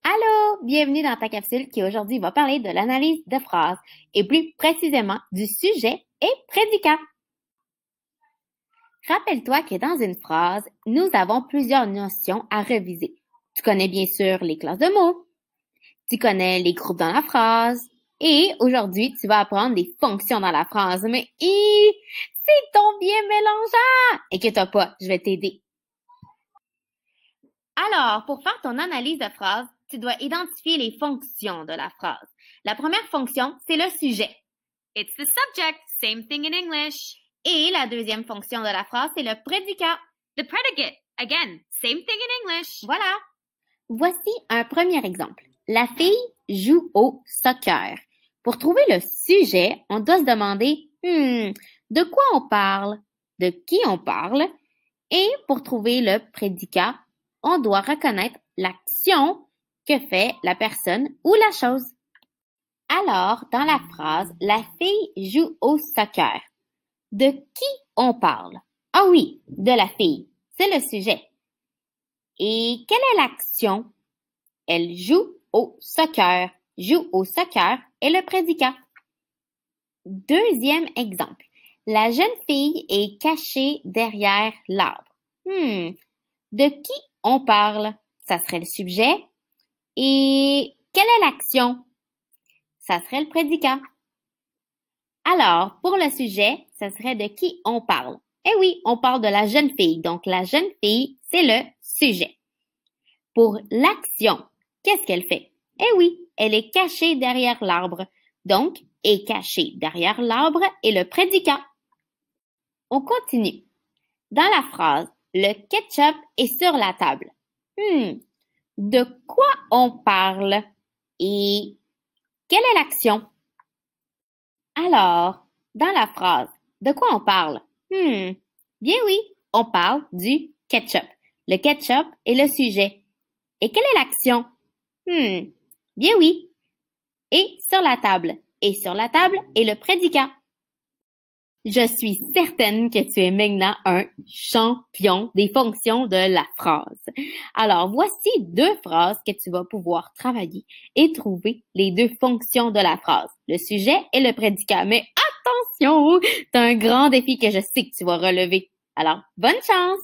Allô, bienvenue dans ta capsule qui aujourd'hui va parler de l'analyse de phrases et plus précisément du sujet et prédicat. Rappelle-toi que dans une phrase, nous avons plusieurs notions à reviser. Tu connais bien sûr les classes de mots, tu connais les groupes dans la phrase et aujourd'hui, tu vas apprendre les fonctions dans la phrase. Mais c'est donc bien mélangeant! Inquiète-toi pas, je vais t'aider. Alors, pour faire ton analyse de phrase, tu dois identifier les fonctions de la phrase. La première fonction, c'est le sujet. It's the subject, same thing in English. Et la deuxième fonction de la phrase, c'est le prédicat. The predicate, again, same thing in English. Voilà. Voici un premier exemple. La fille joue au soccer. Pour trouver le sujet, on doit se demander, de quoi on parle? De qui on parle? Et pour trouver le prédicat, on doit reconnaître l'action que fait la personne ou la chose. Alors, dans la phrase, la fille joue au soccer. De qui on parle? Ah oui, de la fille. C'est le sujet. Et quelle est l'action? Elle joue au soccer. Joue au soccer est le prédicat. Deuxième exemple. La jeune fille est cachée derrière l'arbre. De qui on parle? Ça serait le sujet. Et quelle est l'action? Ça serait le prédicat. Alors, pour le sujet, ça serait de qui on parle. Eh oui, on parle de la jeune fille. Donc, la jeune fille, c'est le sujet. Pour l'action, qu'est-ce qu'elle fait? Eh oui, elle est cachée derrière l'arbre. Donc, est cachée derrière l'arbre est le prédicat. On continue. Dans la phrase, le ketchup est sur la table. De quoi on parle? Et quelle est l'action? Alors, dans la phrase, de quoi on parle? Bien oui, on parle du ketchup. Le ketchup est le sujet. Et quelle est l'action? Bien oui. Et sur la table. Et sur la table est le prédicat. Je suis certaine que tu es maintenant un champion des fonctions de la phrase. Alors, voici deux phrases que tu vas pouvoir travailler et trouver les deux fonctions de la phrase, le sujet et le prédicat. Mais attention, c'est un grand défi que je sais que tu vas relever. Alors, bonne chance!